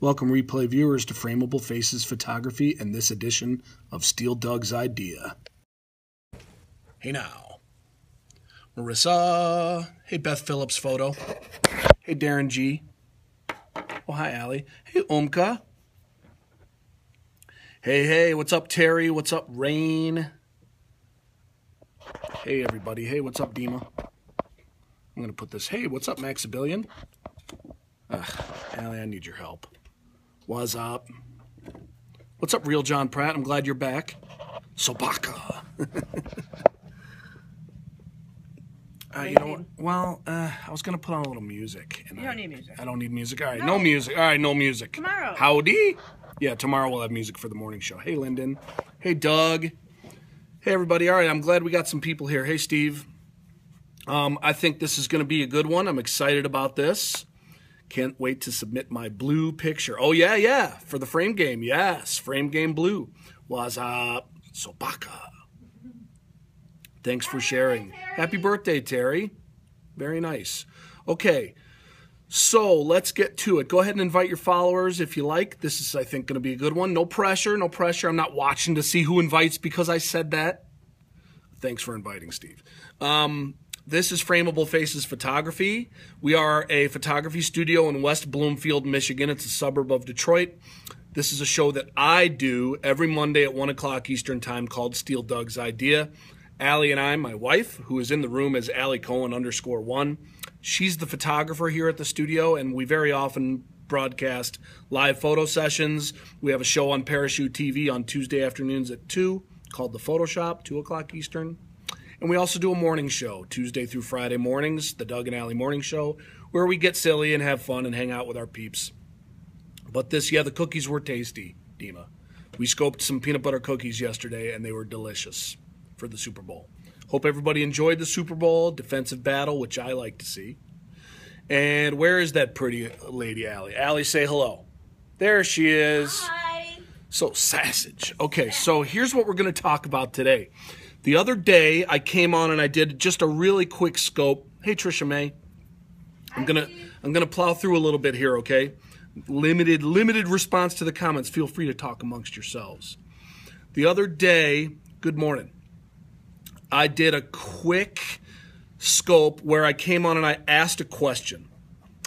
Welcome replay viewers to Frameable Faces Photography and this edition of Steel Doug's Idea. Hey now. Marissa. Hey Beth Phillips Photo. Hey Darren G. Oh hi Allie. Hey Umka. Hey, what's up Terry? What's up Rain? Hey everybody. Hey, what's up Dima? I'm going to put this. Hey, what's up Maximilian? Allie, I need your help. What's up? What's up, Real John Pratt? I'm glad you're back. Sobaka. You know what? Well, I was going to put on a little music. You don't need music. I don't need music. All right, no music. All right, no music. Tomorrow. Howdy. Yeah, tomorrow we'll have music for the morning show. Hey, Lyndon. Hey, Doug. Hey, everybody. All right, I'm glad we got some people here. Hey, Steve. I think this is going to be a good one. I'm excited about this. Can't wait to submit my blue picture. Oh, yeah, for the frame game. Yes, frame game blue. What's up? Sobaka. Thanks for sharing. Happy birthday, Terry. Very nice. Okay, so let's get to it. Go ahead and invite your followers if you like. This is, I think, going to be a good one. No pressure, no pressure. I'm not watching to see who invites because I said that. Thanks for inviting, Steve. This is Frameable Faces Photography. We are a photography studio in West Bloomfield, Michigan. It's a suburb of Detroit. This is a show that I do every Monday at 1 o'clock Eastern Time called Steel Doug's Idea. Allie and I, my wife, who is in the room as Allie Cohen _1. She's the photographer here at the studio, and we very often broadcast live photo sessions. We have a show on Parachute TV on Tuesday afternoons at 2 called The Photoshop, 2 o'clock Eastern. And we also do a morning show, Tuesday through Friday mornings, the Doug and Allie Morning Show, where we get silly and have fun and hang out with our peeps. But the cookies were tasty, Dima. We scoped some peanut butter cookies yesterday, and they were delicious for the Super Bowl. Hope everybody enjoyed the Super Bowl, defensive battle, which I like to see. And where is that pretty lady, Allie? Allie, say hello. There she is. Hi. So sausage. Okay, so here's what we're going to talk about today. The other day, I came on and I did just a really quick scope. Hey, Trisha May. I'm gonna plow through a little bit here, okay? Limited response to the comments. Feel free to talk amongst yourselves. The other day, good morning. I did a quick scope where I came on and I asked a question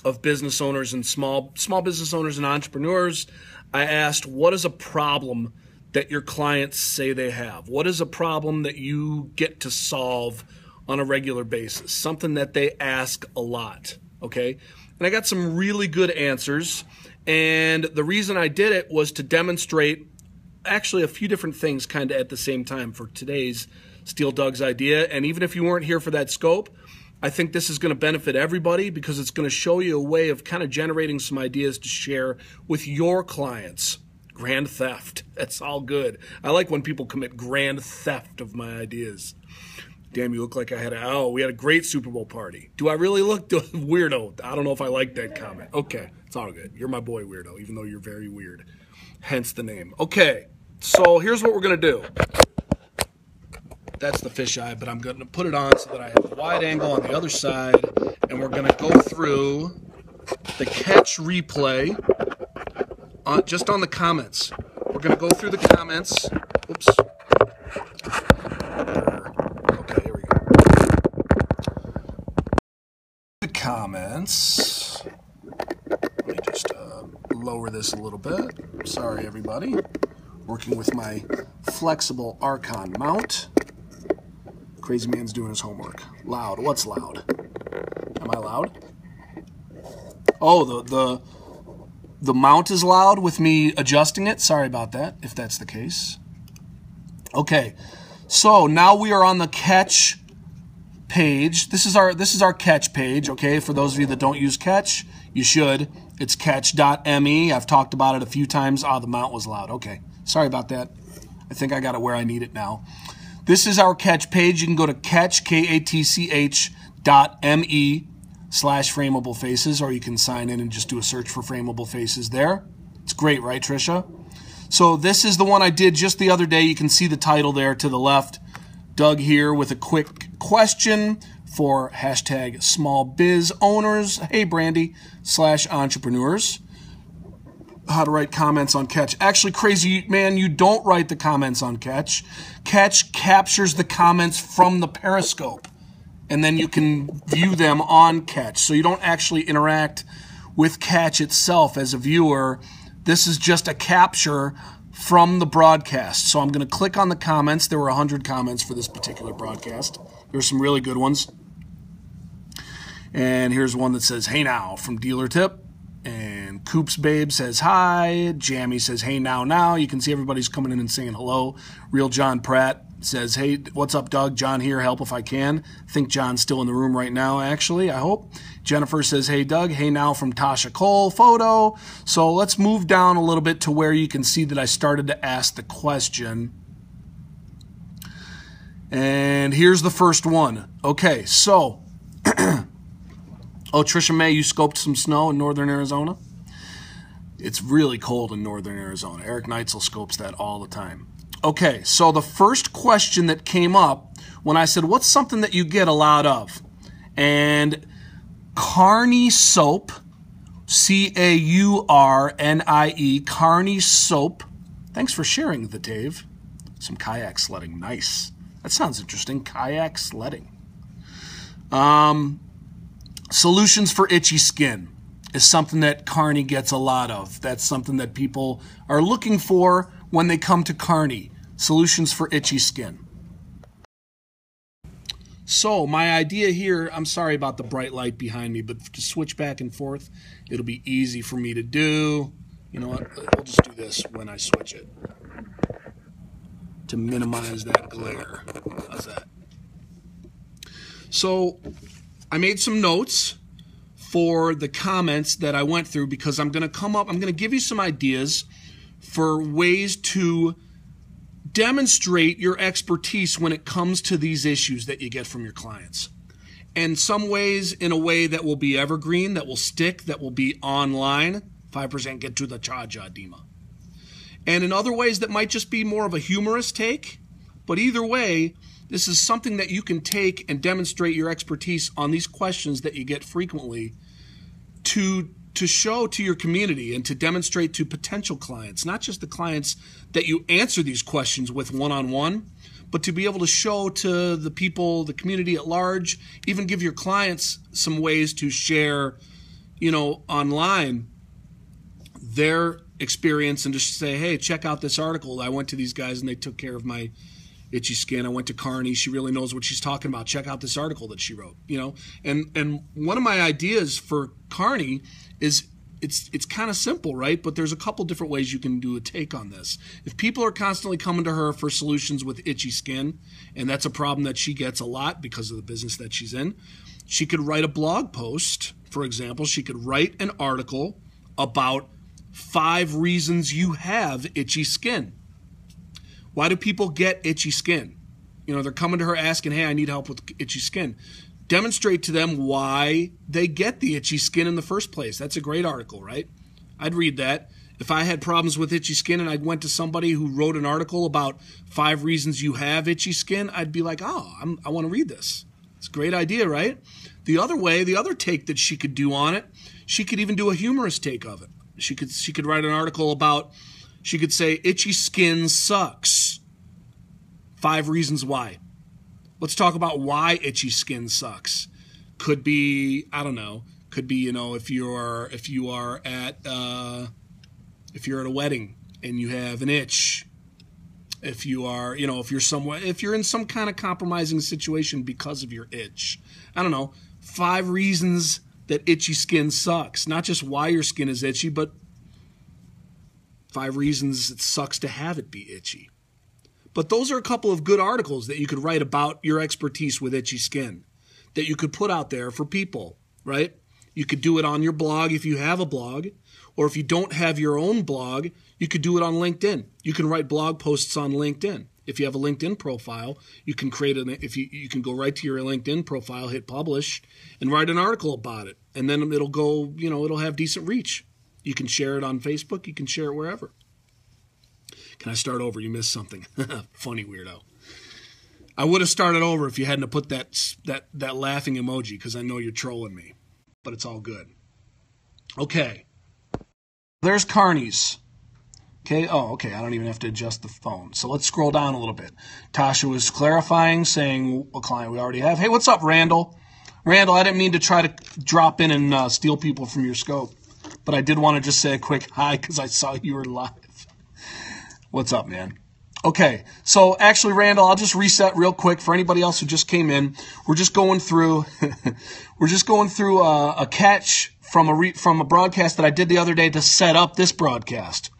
of business owners and small business owners and entrepreneurs. I asked, what is a problem that your clients say they have? What is a problem that you get to solve on a regular basis? Something that they ask a lot, okay? And I got some really good answers. And the reason I did it was to demonstrate actually a few different things kind of at the same time for today's Steel Doug's Idea. And even if you weren't here for that scope, I think this is going to benefit everybody because it's going to show you a way of kind of generating some ideas to share with your clients. Grand theft. That's all good. I like when people commit grand theft of my ideas. Damn, you look like we had a great Super Bowl party. Do I really look weirdo? I don't know if I like that comment. Okay, it's all good. You're my boy, weirdo, even though you're very weird. Hence the name. Okay, so here's what we're going to do. That's the fisheye, but I'm going to put it on so that I have a wide angle on the other side, and we're going to go through the catch replay just on the comments. We're going to go through the comments. Oops. Okay, here we go. The comments. Let me just lower this a little bit. Sorry, everybody. Working with my flexible Archon mount. Crazy man's doing his homework. Loud. What's loud? Am I loud? Oh, the mount is loud with me adjusting it. Sorry about that, if that's the case. Okay, so now we are on the catch page. This is our catch page, okay? For those of you that don't use catch, you should. It's catch.me. I've talked about it a few times. Oh, the mount was loud. Okay, sorry about that. I think I got it where I need it now. This is our catch page. You can go to catch, KATCH.me/FrameableFaces, or you can sign in and just do a search for Frameable Faces there. It's great, right, Trisha? So this is the one I did just the other day. You can see the title there to the left. Doug here with a quick question for hashtag small biz owners. Hey, Brandy, /entrepreneurs. how to write comments on Catch. Actually, Crazy Man, you don't write the comments on Catch. Catch captures the comments from the Periscope, and then you can view them on Catch. So you don't actually interact with Catch itself as a viewer. This is just a capture from the broadcast. So I'm going to click on the comments. There were 100 comments for this particular broadcast. There's some really good ones. And here's one that says, "Hey now," from Dealer Tip. And Coops Babe says hi. Jammy says, "Hey now." You can see everybody's coming in and saying hello. Real John Pratt says, "Hey, what's up, Doug? John here, help if I can." I think John's still in the room right now, actually, I hope. Jennifer says, "Hey, Doug." Hey now from Tasha Cole photo. So let's move down a little bit to where you can see that I started to ask the question. And here's the first one. Okay, so... Oh, Trisha May, you scoped some snow in northern Arizona? It's really cold in northern Arizona. Eric Neitzel scopes that all the time. Okay, so the first question that came up when I said, what's something that you get a lot of? And Carney Soap, C-A-U-R-N-I-E, Carney Soap. Thanks for sharing the Dave. Some kayak sledding, nice. That sounds interesting, kayak sledding. Solutions for itchy skin is something that Carney gets a lot of. That's something that people are looking for when they come to Carney. Solutions for itchy skin. So my idea here, I'm sorry about the bright light behind me, but to switch back and forth, it'll be easy for me to do. You know what? We'll just do this when I switch it to minimize that glare. How's that? So I made some notes for the comments that I went through because I'm going to give you some ideas for ways to demonstrate your expertise when it comes to these issues that you get from your clients. And some ways in a way that will be evergreen, that will stick, that will be online. 5% get to the cha-cha, Dima. And in other ways that might just be more of a humorous take. But either way, this is something that you can take and demonstrate your expertise on these questions that you get frequently to show to your community and to demonstrate to potential clients, not just the clients that you answer these questions with one-on-one, but to be able to show to the people, the community at large, even give your clients some ways to share, you know, online their experience and just say, hey, check out this article. I went to these guys and they took care of my itchy skin. I went to Carney. She really knows what she's talking about. Check out this article that she wrote, you know. And one of my ideas for Carney is it's kind of simple, right? But there's a couple different ways you can do a take on this. If people are constantly coming to her for solutions with itchy skin, and that's a problem that she gets a lot because of the business that she's in, she could write a blog post, for example. She could write an article about 5 reasons you have itchy skin. Why do people get itchy skin? You know, they're coming to her asking, hey, I need help with itchy skin. Demonstrate to them why they get the itchy skin in the first place. That's a great article, right? I'd read that. If I had problems with itchy skin and I went to somebody who wrote an article about 5 reasons you have itchy skin, I'd be like, oh, I want to read this. It's a great idea, right? The other way, the other take that she could do on it, she could even do a humorous take of it. She could write an article about, she could say, itchy skin sucks. 5 reasons why. Let's talk about why itchy skin sucks. Could be, I don't know. Could be, you know, if you are at a wedding and you have an itch. If you are, you know, if you're in some kind of compromising situation because of your itch. I don't know. 5 reasons that itchy skin sucks. Not just why your skin is itchy, but 5 reasons it sucks to have it be itchy. But those are a couple of good articles that you could write about your expertise with itchy skin that you could put out there for people, right? You could do it on your blog if you have a blog, or if you don't have your own blog, you could do it on LinkedIn. You can write blog posts on LinkedIn. If you have a LinkedIn profile, you can you can go right to your LinkedIn profile, hit publish, and write an article about it. And then it'll go, you know, it'll have decent reach. You can share it on Facebook. You can share it wherever. Can I start over? You missed something. Funny weirdo. I would have started over if you hadn't put that laughing emoji, because I know you're trolling me. But it's all good. Okay. There's Carney's. Okay, oh, okay, I don't even have to adjust the phone. So let's scroll down a little bit. Tasha was clarifying, saying what client we already have. Hey, what's up, Randall? Randall, I didn't mean to try to drop in and steal people from your scope, but I did want to just say a quick hi because I saw you were live. What's up, man? Okay, so actually, Randall, I'll just reset real quick for anybody else who just came in. We're just going through, a catch from a broadcast that I did the other day to set up this broadcast,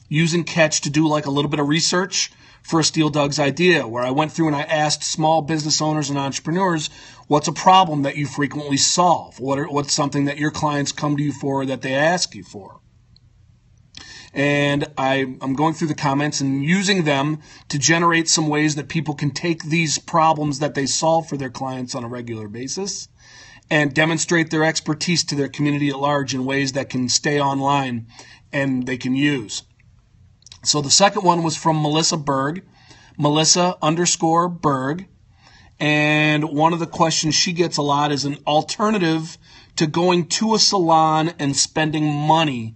using catch to do like a little bit of research for a Steel Doug's idea, where I went through and I asked small business owners and entrepreneurs, what's a problem that you frequently solve? What's something that your clients come to you for that they ask you for? And I'm going through the comments and using them to generate some ways that people can take these problems that they solve for their clients on a regular basis and demonstrate their expertise to their community at large in ways that can stay online and they can use. So the second one was from Melissa Berg, Melissa_Berg. And one of the questions she gets a lot is an alternative to going to a salon and spending money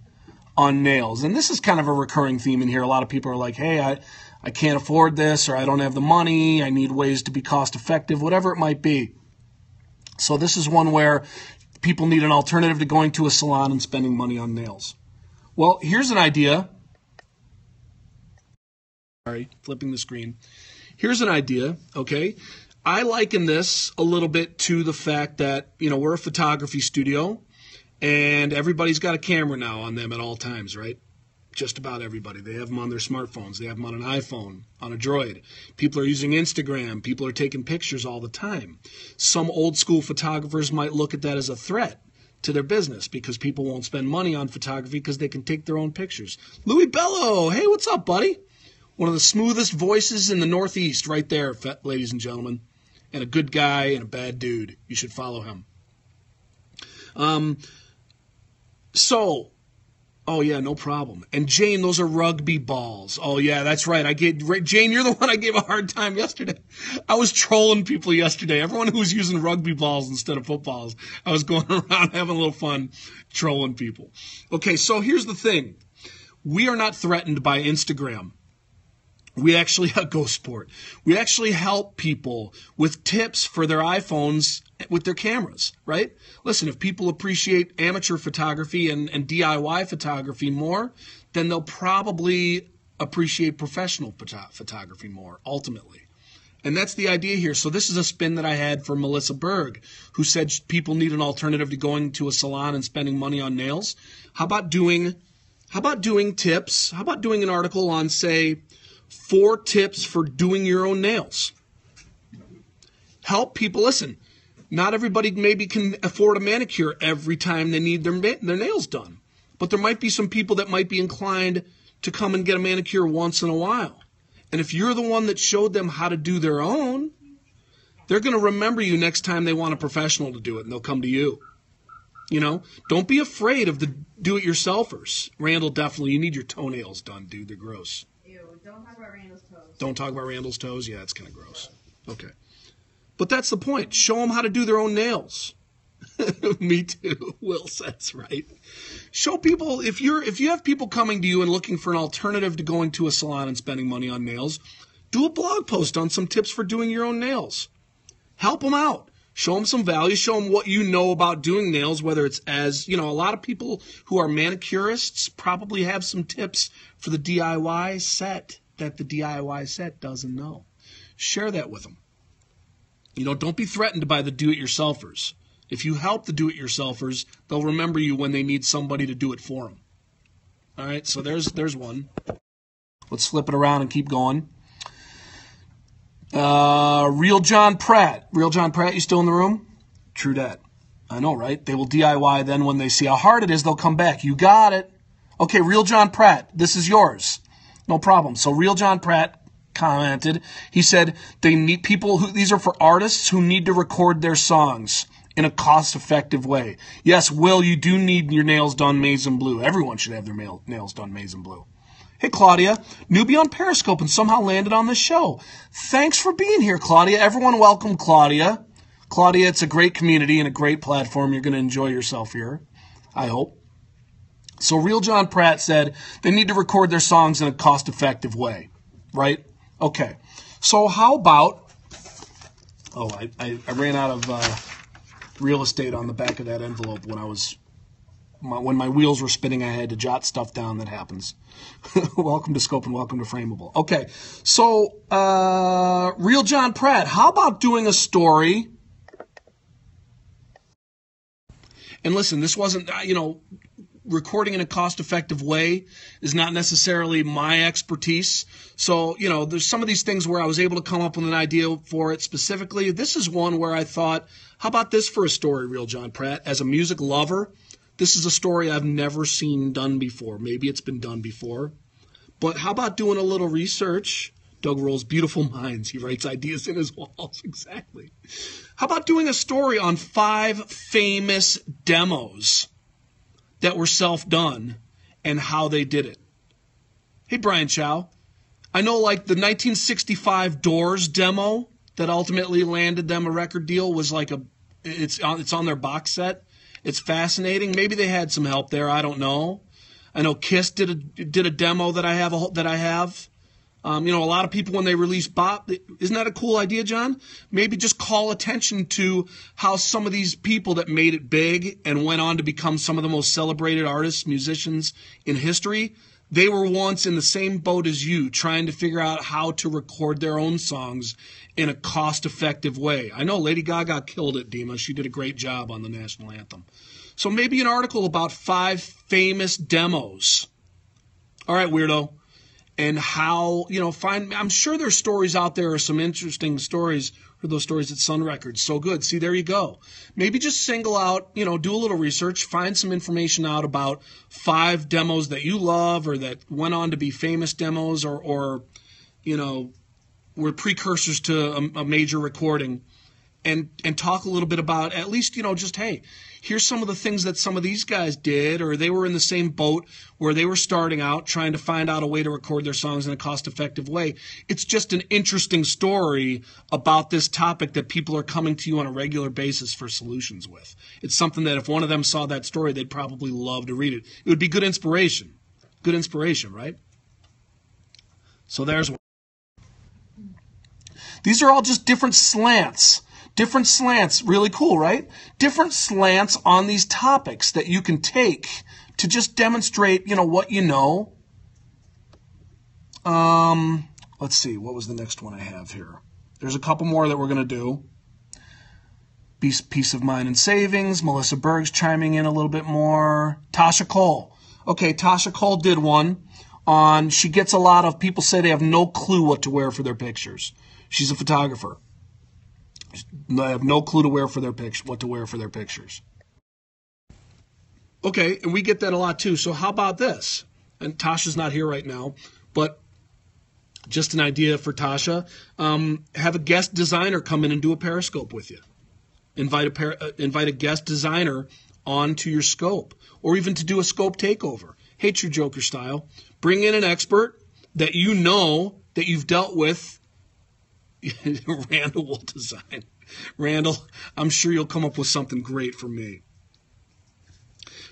on nails. And this is kind of a recurring theme in here. A lot of people are like, hey, I can't afford this, or I don't have the money. I need ways to be cost effective, whatever it might be. So this is one where people need an alternative to going to a salon and spending money on nails. Well, here's an idea. Sorry, flipping the screen. Here's an idea, okay? I liken this a little bit to the fact that, we're a photography studio and everybody's got a camera now on them at all times, right? Just about everybody. They have them on their smartphones. They have them on an iPhone, on a Droid. People are using Instagram. People are taking pictures all the time. Some old school photographers might look at that as a threat to their business because people won't spend money on photography because they can take their own pictures. Louis Bello, hey, what's up, buddy? One of the smoothest voices in the Northeast right there, ladies and gentlemen. And a good guy and a bad dude. You should follow him. Oh, yeah, no problem. And Jane, those are rugby balls. Oh, yeah, that's right. Jane, you're the one I gave a hard time yesterday. I was trolling people yesterday. Everyone who was using rugby balls instead of footballs. I was going around having a little fun trolling people. Okay, so here's the thing. We are not threatened by Instagram. We actually GoSport. We actually help people with tips for their iPhones with their cameras, right? Listen, if people appreciate amateur photography and DIY photography more, then they'll probably appreciate professional photography more, ultimately. And that's the idea here. So this is a spin that I had for Melissa Berg, who said people need an alternative to going to a salon and spending money on nails. How about doing tips? How about doing an article on, say, 4 tips for doing your own nails? Help people. Listen, not everybody maybe can afford a manicure every time they need their nails done. But there might be some people that might be inclined to come and get a manicure once in a while. And if you're the one that showed them how to do their own, they're going to remember you next time they want a professional to do it, and they'll come to you. Don't be afraid of the do-it-yourselfers. Randall, definitely, you need your toenails done, dude. They're gross. Don't talk about Randall's toes. Don't talk about Randall's toes? Yeah, it's kind of gross. Okay. But that's the point. Show them how to do their own nails. Me too, Will says, right? Show people, if you have people coming to you and looking for an alternative to going to a salon and spending money on nails, do a blog post on some tips for doing your own nails. Help them out. Show them some value. Show them what you know about doing nails, whether it's a lot of people who are manicurists probably have some tips for the DIY set that the DIY set doesn't know. Share that with them. Don't be threatened by the do-it-yourselfers. If you help the do-it-yourselfers, they'll remember you when they need somebody to do it for them. All right, so there's one. Let's flip it around and keep going. Real John Pratt. Real John Pratt, you still in the room? True dat. I know, right? They will DIY then when they see how hard it is, they'll come back. You got it. Okay, Real John Pratt, this is yours. No problem. So Real John Pratt commented. He said they need people these are for artists who need to record their songs in a cost-effective way. Yes, Will, you do need your nails done maize and blue. Everyone should have their nails done maize and blue. Hey, Claudia, newbie on Periscope and somehow landed on the show. Thanks for being here, Claudia. Everyone welcome Claudia. Claudia, it's a great community and a great platform. You're going to enjoy yourself here, I hope. So Real John Pratt said they need to record their songs in a cost-effective way, right? Okay. So how about, I ran out of real estate on the back of that envelope when my wheels were spinning. I had to jot stuff down. That happens. Welcome to Scope and welcome to Frameable. Okay, so Real John Pratt, how about doing a story? And listen, this wasn't, recording in a cost-effective way is not necessarily my expertise. So, there's some of these things where I was able to come up with an idea for it specifically. This is one where I thought, how about this for a story, Real John Pratt? As a music lover, this is a story I've never seen done before. Maybe it's been done before. But how about doing a little research? Doug rolls beautiful minds. He writes ideas in his walls. Exactly. How about doing a story on 5 famous demos that were self-done and how they did it? Hey, Brian Chow, I know like the 1965 Doors demo that ultimately landed them a record deal was like it's on their box set. It's fascinating. Maybe they had some help there. I don't know. I know Kiss did a demo that I have. A lot of people when they release Bop, isn't that a cool idea, John? Maybe just call attention to how some of these people that made it big and went on to become some of the most celebrated artists, musicians in history, they were once in the same boat as you, trying to figure out how to record their own songs in a cost-effective way. I know Lady Gaga killed it, Dima. She did a great job on the national anthem. So maybe an article about 5 famous demos. All right, weirdo. And how, I'm sure there's stories out there, or some interesting stories, or those stories at Sun Records. So good. See, there you go. Maybe just single out, do a little research, find some information out about 5 demos that you love or that went on to be famous demos or were precursors to a major recording, and talk a little bit about at least, just, hey, here's some of the things that some of these guys did, or they were in the same boat where they were starting out trying to find out a way to record their songs in a cost-effective way. It's just an interesting story about this topic that people are coming to you on a regular basis for solutions with. It's something that if one of them saw that story, they'd probably love to read it. It would be good inspiration. Good inspiration, right? So there's one. These are all just different slants. Different slants, really cool, right? Different slants on these topics that you can take to just demonstrate, what you know. Let's see, what was the next one I have here? There's a couple more that we're going to do. Peace of Mind and Savings. Melissa Berg's chiming in a little bit more. Tasha Cole. Okay, Tasha Cole did one on, she gets a lot of people say they have no clue what to wear for their pictures. She's a photographer. They have no clue what to wear for their pictures. Okay, and we get that a lot too. So how about this? And Tasha's not here right now, but just an idea for Tasha. Have a guest designer come in and do a Periscope with you. Invite a guest designer onto your scope, or even to do a scope takeover. Hey, True Joker style. Bring in an expert that that you've dealt with. Randall will design. Randall, I'm sure you'll come up with something great for me.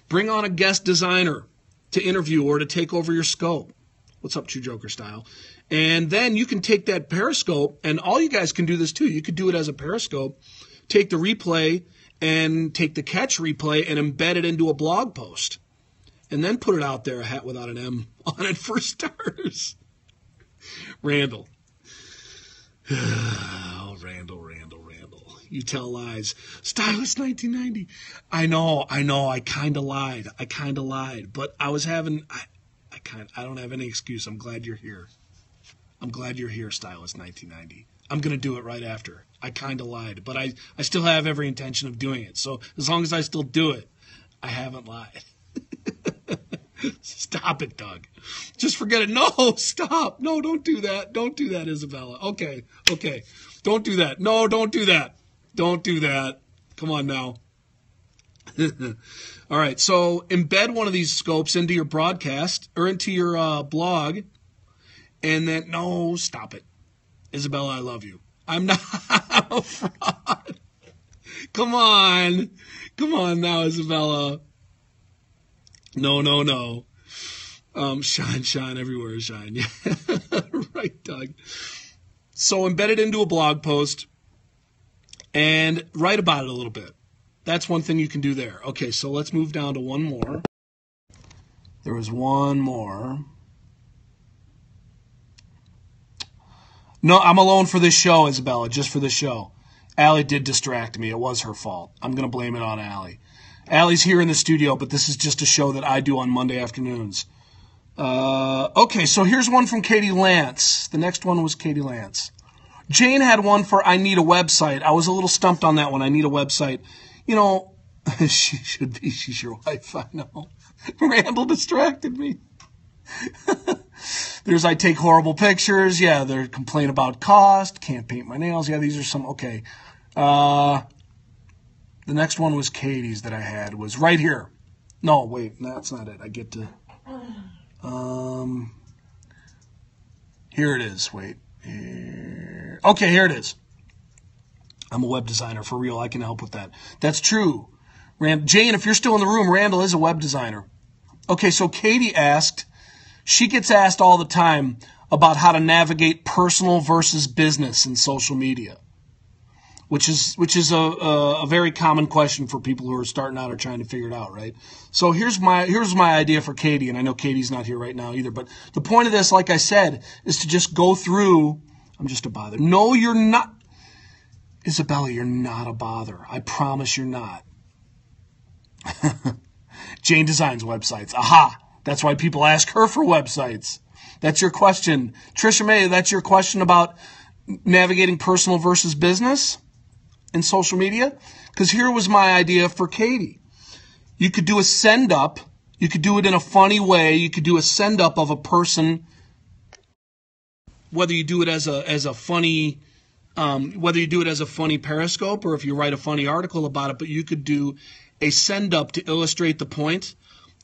Bring on a guest designer to interview or to take over your scope. What's up, True Joker style? And then you can take that Periscope, and all you guys can do this too. You could do it as a Periscope. Take the replay and take the catch replay and embed it into a blog post. And then put it out there, a hat without an M on it for starters. Randall. Oh, Randall. You tell lies. Stylist 1990. I know, I kind of lied. But I was having, I don't have any excuse. I'm glad you're here. Stylist 1990. I'm going to do it right after. I kind of lied, but I still have every intention of doing it. So as long as I still do it, I haven't lied. Stop it, Doug. Just forget it. No, stop. No, don't do that. Don't do that, Isabella. Okay. Don't do that. No, don't do that. Don't do that. Come on now. All right, so embed one of these scopes into your broadcast or into your blog, and then, no, stop it. Isabella, I love you. I'm not a fraud. Come on now, Isabella. No. Shine everywhere, shine. Yeah. Right, Doug. So embed it into a blog post and write about it a little bit. That's one thing you can do there. Okay, so let's move down to one more. There was one more. No, I'm alone for this show, Isabella, just for this show. Allie did distract me. It was her fault. I'm going to blame it on Allie. Allie's here in the studio, but this is just a show that I do on Monday afternoons. Okay, so here's one from Katie Lance. The next one was Katie Lance. Jane had one for I need a website. I was a little stumped on that one. I need a website. You know, she should be. She's your wife. I know. Randall distracted me. There's I take horrible pictures. Yeah, they're complain about cost. Can't paint my nails. Yeah, these are some. Okay. The next one was Katie's that I had was right here. No, wait, that's not it. I get to. Here it is. Wait. Here. Okay, here it is. I'm a web designer for real. I can help with that. That's true. Jane, if you're still in the room, Randall is a web designer. Okay, so Katie asked. She gets asked all the time about how to navigate personal versus business in social media, which is a very common question for people who are starting out or trying to figure it out, right? So here's my idea for Katie, and I know Katie's not here right now either, but the point of this, like I said, is to just go through. I'm just a bother. No, you're not. Isabella, you're not a bother. I promise you're not. Jane designs websites. Aha! That's why people ask her for websites. That's your question. Trisha May, that's your question about navigating personal versus business in social media? Because here was my idea for Katie. You could do a send-up. You could do it in a funny way. You could do a send-up of a person, whether you do it as a funny Periscope or if you write a funny article about it, but you could do a send-up to illustrate the point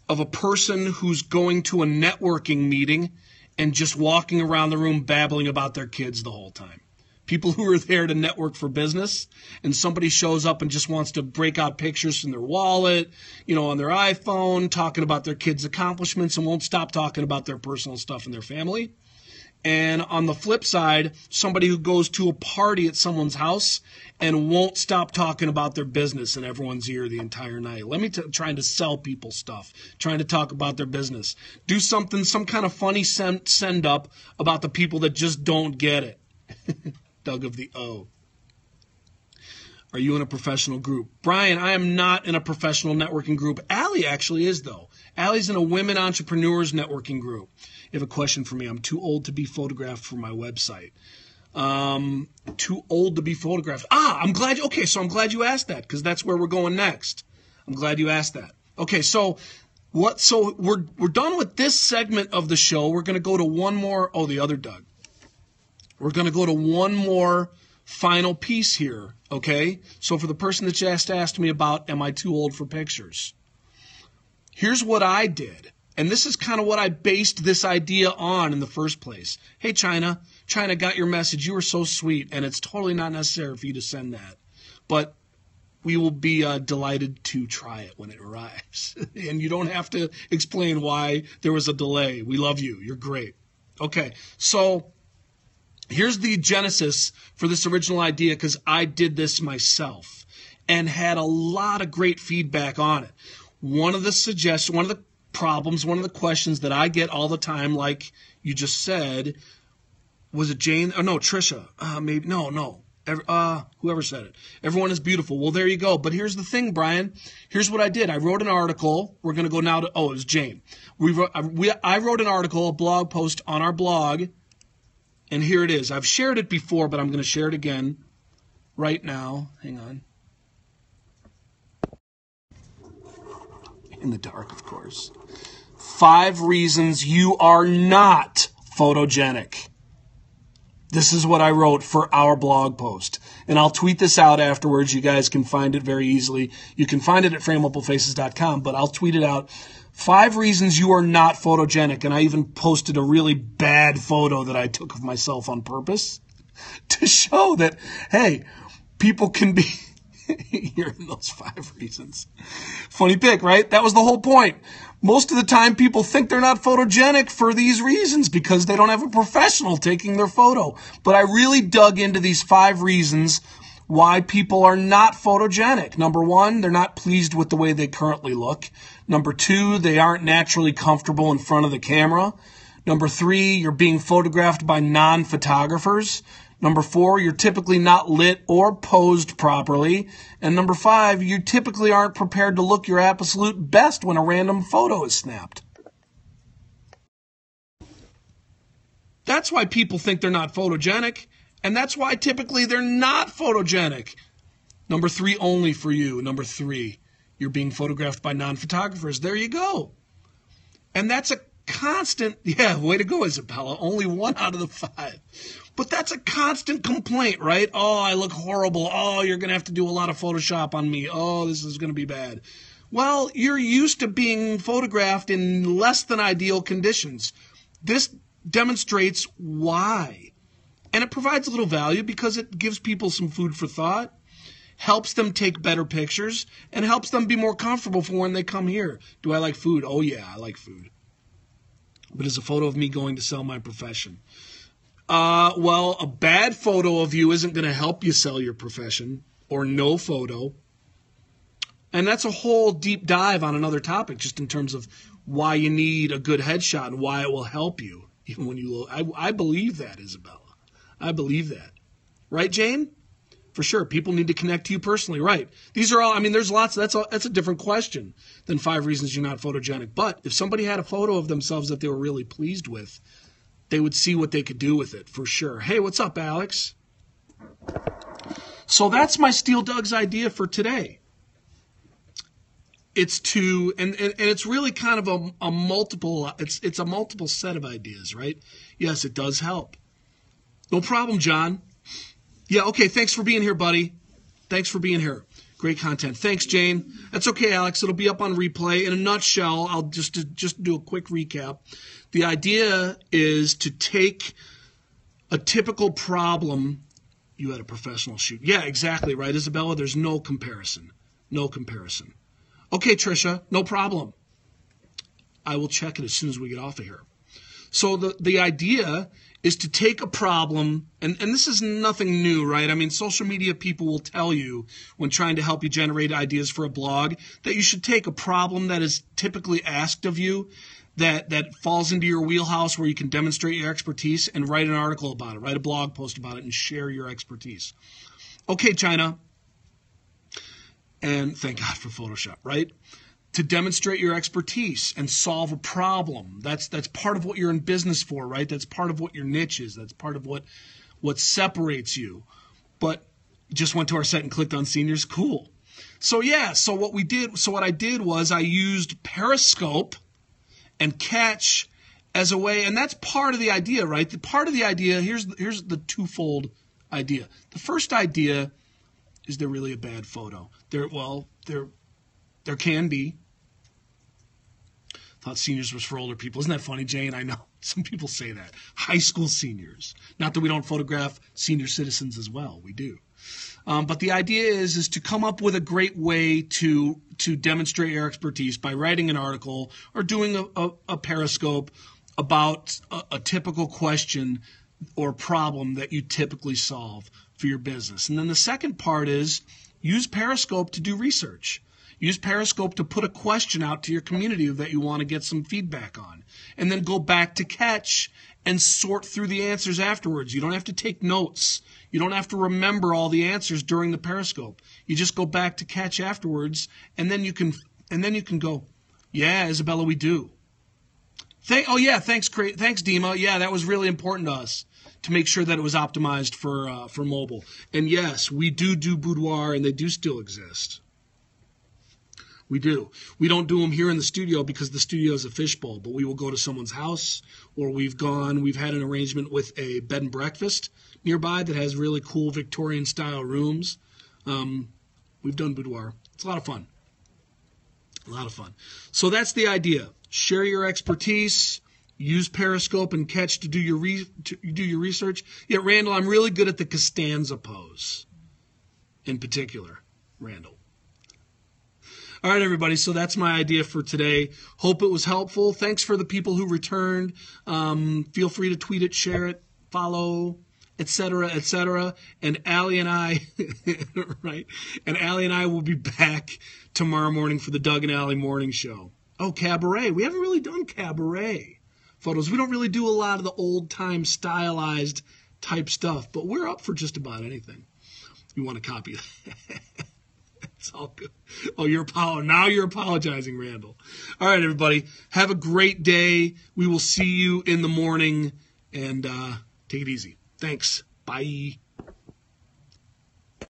of a person who's going to a networking meeting and just walking around the room babbling about their kids the whole time. People who are there to network for business, and somebody shows up and just wants to break out pictures from their wallet, on their iPhone, talking about their kids' accomplishments and won't stop talking about their personal stuff and their family. And on the flip side, somebody who goes to a party at someone's house and won't stop talking about their business in everyone's ear the entire night. Trying to sell people stuff, trying to talk about their business. Do something, some kind of funny send up about the people that just don't get it. Doug of the O. Are you in a professional group? Brian, I am not in a professional networking group. Allie actually is, though. Allie's in a women entrepreneurs networking group. You have a question for me. I'm too old to be photographed for my website. Too old to be photographed. I'm glad you asked that because that's where we're going next. I'm glad you asked that. Okay, so we're done with this segment of the show. We're going to go to one more. Oh, the other Doug. We're going to go to one more final piece here, okay? So for the person that just asked me about, am I too old for pictures? Here's what I did. And this is kind of what I based this idea on in the first place. Hey, China, got your message. You were so sweet, and it's totally not necessary for you to send that. But we will be delighted to try it when it arrives. And you don't have to explain why there was a delay. We love you. You're great. Okay, so here's the genesis for this original idea because I did this myself and had a lot of great feedback on it. One of the problems, one of the questions that I get all the time, like you just said, was it Jane? Oh, no, Trisha. Maybe no. Whoever said it. Everyone is beautiful. Well, there you go. But here's the thing, Brian. Here's what I did. I wrote an article. We're going to go now to, it was Jane. I wrote an article, a blog post on our blog, and here it is. I've shared it before, but I'm going to share it again right now. Hang on. In the dark, of course. 5 reasons you are not photogenic. This is what I wrote for our blog post. And I'll tweet this out afterwards. You guys can find it very easily. You can find it at FrameableFaces.com, but I'll tweet it out. 5 reasons you are not photogenic. And I even posted a really bad photo that I took of myself on purpose to show that, hey, people can be Here in those 5 reasons. Funny pick, right? That was the whole point. Most of the time, people think they're not photogenic for these reasons because they don't have a professional taking their photo. But I really dug into these 5 reasons why people are not photogenic. Number 1, they're not pleased with the way they currently look. Number 2, they aren't naturally comfortable in front of the camera. Number 3, you're being photographed by non-photographers. Number 4, you're typically not lit or posed properly. And number 5, you typically aren't prepared to look your absolute best when a random photo is snapped. That's why people think they're not photogenic, and that's why typically they're not photogenic. Number 3 only for you. Number 3, you're being photographed by non-photographers. There you go. And that's a constant, yeah, way to go, Isabella. Only 1 out of the 5. But that's a constant complaint, right? Oh, I look horrible. Oh, you're going to have to do a lot of Photoshop on me. Oh, this is going to be bad. Well, you're used to being photographed in less than ideal conditions. This demonstrates why. And it provides a little value because it gives people some food for thought, helps them take better pictures, and helps them be more comfortable for when they come here. Do I like food? Oh, yeah, I like food. But it's a photo of me going to sell my profession. Well, a bad photo of you isn't going to help you sell your profession, or no photo. And that's a whole deep dive on another topic, just in terms of why you need a good headshot and why it will help you, even when you look. I believe that, Isabella. I believe that. Right, Jane? For sure. People need to connect to you personally. Right. These are all, I mean, there's lots. That's a different question than 5 reasons you're not photogenic. But if somebody had a photo of themselves that they were really pleased with, they would see what they could do with it, for sure. Hey, what's up, Alex? So that's my Steel Doug's idea for today. It's to, and it's really kind of a multiple, it's a multiple set of ideas, right? Yes, it does help. No problem, John. Yeah, okay, thanks for being here, buddy. Thanks for being here. Great content. Thanks, Jane. That's okay, Alex. It'll be up on replay. In a nutshell, I'll just do a quick recap. The idea is to take a typical problem. You had a professional shoot. Yeah, exactly right, Isabella. There's no comparison. No comparison. Okay, Tricia, no problem. I will check it as soon as we get off of here. So the idea is to take a problem, and this is nothing new, right? I mean, social media people will tell you when trying to help you generate ideas for a blog that you should take a problem that is typically asked of you, that falls into your wheelhouse where you can demonstrate your expertise and write an article about it, write a blog post about it, and share your expertise. Okay, China. And thank God for Photoshop, right? To demonstrate your expertise and solve a problem. That's part of what you're in business for, right? That's part of what your niche is. That's part of what separates you. But just went to our site and clicked on seniors. Cool. So yeah, so what I did was I used Periscope and Catch as a way, and that's part of the idea, right? The part of the idea, here's the twofold idea. The first idea is there really a bad photo? There can be. Thought seniors was for older people. Isn't that funny, Jane? I know. Some people say that. High school seniors. Not that we don't photograph senior citizens as well. We do. But the idea is to come up with a great way to demonstrate your expertise by writing an article or doing a Periscope about a typical question or problem that you typically solve for your business. And then the second part is use Periscope to do research. Use Periscope to put a question out to your community that you want to get some feedback on. And then go back to Catch and sort through the answers afterwards. You don't have to take notes. You don't have to remember all the answers during the Periscope. You just go back to Catch afterwards, and then you can go, yeah, Isabella, we do. Thanks, Dima. Yeah, that was really important to us to make sure that it was optimized for mobile. And yes, we do boudoir, and they do still exist. We do. We don't do them here in the studio because the studio is a fishbowl, but we will go to someone's house, or we've had an arrangement with a bed and breakfast nearby that has really cool Victorian-style rooms. We've done boudoir. It's a lot of fun. A lot of fun. So that's the idea. Share your expertise. Use Periscope and Catch to do your research. Yeah, Randall, I'm really good at the Costanza pose in particular. Randall. All right, everybody, so that's my idea for today. Hope it was helpful. Thanks for the people who returned. Feel free to tweet it, share it, follow, etc., etc. And Allie and I, right? And Allie and I will be back tomorrow morning for the Doug and Allie Morning Show. Oh, cabaret. We haven't really done cabaret photos. We don't really do a lot of the old-time stylized type stuff, but we're up for just about anything. You want to copy that? It's all good. Oh, now you're apologizing, Randall. All right, everybody. Have a great day. We will see you in the morning, and take it easy. Thanks. Bye.